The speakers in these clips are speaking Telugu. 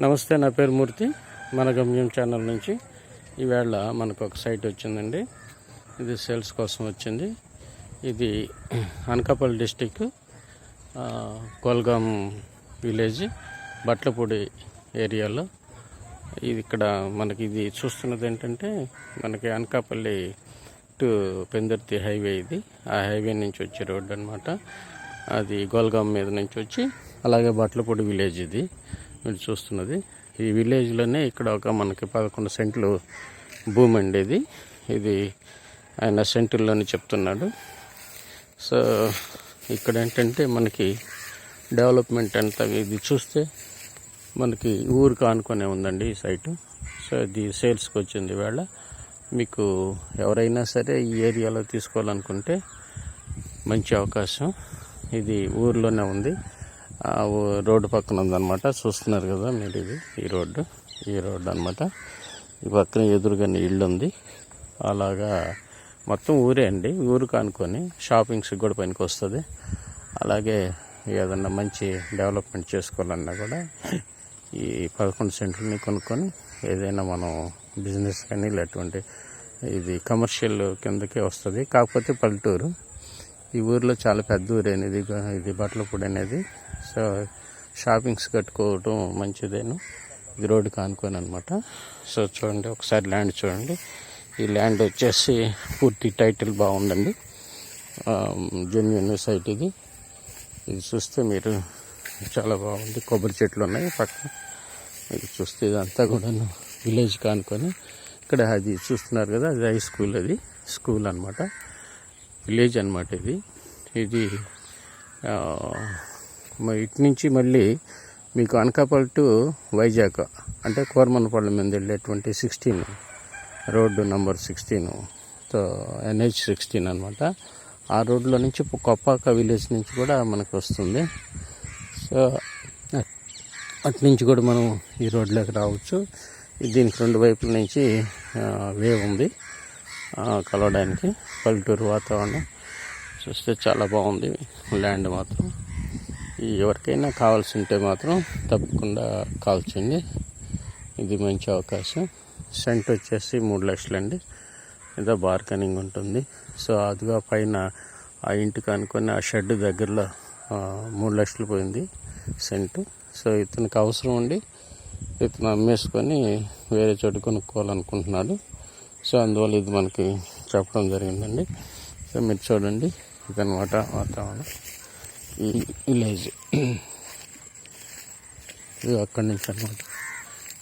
నమస్తే, నా పేరు మూర్తి. మన గమ్యం ఛానల్ నుంచి ఈవేళ మనకు ఒక సైట్ వచ్చిందండి. ఇది సేల్స్ కోసం వచ్చింది. ఇది అనకాపల్లి డిస్టిక్, కోల్గాం విలేజ్, బట్లపూడి ఏరియాలో. ఇది ఇక్కడ మనకి ఇది చూస్తున్నది ఏంటంటే, మనకి అనకాపల్లి టు పెందుర్తి హైవే. ఇది ఆ హైవే నుంచి వచ్చే రోడ్డు అనమాట. అది గోల్గాం మీద నుంచి వచ్చి అలాగే బట్లపూడి విలేజ్ ఇది మీరు చూస్తున్నది. ఈ విలేజ్లోనే ఇక్కడ ఒక మనకి 11 సెంట్లు భూమి అండి. ఇది ఆయన సెంటుల్లోనే చెప్తున్నాడు. సో ఇక్కడ ఏంటంటే మనకి డెవలప్మెంట్ అంతా ఇది చూస్తే మనకి ఊరికి ఆనుకొనే ఉందండి ఈ సైటు. సో ఇది సేల్స్కి వచ్చింది వేళ. మీకు ఎవరైనా సరే ఈ ఏరియాలో తీసుకోవాలనుకుంటే మంచి అవకాశం. ఇది ఊర్లోనే ఉంది, రోడ్డు పక్కన ఉందన్నమాట. చూస్తున్నారు కదా మీరు, ఇది ఈ రోడ్డు అనమాట. ఈ పక్కన ఎదురుగానే ఇల్లు ఉంది. అలాగా మొత్తం ఊరే అండి. ఊరు కానుకొని షాపింగ్స్కి కూడా పనికి వస్తుంది. అలాగే ఏదన్నా మంచి డెవలప్మెంట్ చేసుకోవాలన్నా కూడా ఈ 11 సెంట్లని కొనుక్కొని ఏదైనా మనం బిజినెస్ కానీ లేటువంటి ఇది కమర్షియల్ కిందకే వస్తుంది. కాకపోతే పల్లెటూరు. ఈ ఊరిలో చాలా పెద్ద ఊరేనిది ఇది బట్లపూడి అనేది. సో షాపింగ్స్ కట్టుకోవటం మంచిదేను. ఇది రోడ్డు కానుకొని అనమాట. సో చూడండి, ఒకసారి ల్యాండ్ చూడండి. ఈ ల్యాండ్ వచ్చేసి పూర్తి టైటిల్ బాగుందండి. జెన్యూన్ సైట్ ఇది. ఇది చూస్తే మీరు చాలా బాగుంది. కొబ్బరి చెట్లు ఉన్నాయి పక్కన. ఇది చూస్తే ఇదంతా కూడా విలేజ్ కానుకొని ఇక్కడ అది చూస్తున్నారు కదా, అది హై స్కూల్. అది స్కూల్ అనమాట. విలేజ్ అనమాట ఇది. ఇది ఇటు నుంచి మళ్ళీ మీకు అనకాపల్లి టు వైజాగ్ అంటే కోరమన్నపల్లి మీద వెళ్ళేటువంటి 16 రోడ్డు నంబర్ 16 NH16 అనమాట. ఆ రోడ్లో నుంచి కొప్పాక విలేజ్ నుంచి కూడా మనకు వస్తుంది. సో అటు నుంచి కూడా మనం ఈ రోడ్లోకి రావచ్చు. దీనికి 2 వైపుల నుంచి వే ఉంది కలవడానికి. పల్లెటూరు వాతావరణం చూస్తే చాలా బాగుంది. ల్యాండ్ మాత్రం ఎవరికైనా కావాల్సి ఉంటే మాత్రం తప్పకుండా కాల్ చేయండి. ఇది మంచి అవకాశం. సెంట్ వచ్చేసి 3 లక్షలు అండి. ఏదో బార్గెనింగ్ ఉంటుంది. సో అదిగా పైన ఆ ఇంటికి అనుకుని ఆ షెడ్ దగ్గరలో 3 లక్షలు పోయింది సెంటు. సో ఇతనికి అవసరం ఉండి ఇతను అమ్మేసుకొని వేరే చోటు కొనుక్కోవాలనుకుంటున్నాడు. సో అందువల్ల ఇది మనకి చెప్పడం జరిగిందండి. సో మీరు చూడండి, ఇదన్నమాట వాతావరణం ఈ విలేజ్. ఇది అక్కడి నుంచి అనమాట.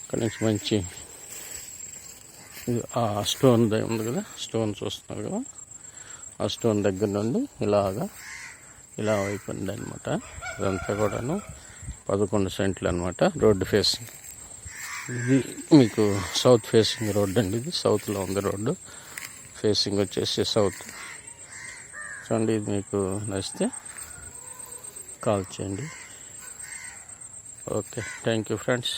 అక్కడి నుంచి మంచి ఆ స్టోన్ ఉంది కదా, స్టోన్ చూస్తున్నారు కదా, ఆ స్టోన్ దగ్గర నుండి ఇలా అయిపోయింది అనమాట. ఇదంతా కూడాను 11 సెంట్లు అనమాట. రోడ్డు ఫేసింగ్ ఇది మీకు సౌత్ ఫేసింగ్ రోడ్ అండి. ఇది సౌత్లో ఉంది రోడ్డు. ఫేసింగ్ వచ్చేసి సౌత్. చూడండి, ఇది మీకు నచ్చితే కాల్ చేయండి. Okay, thank you friends.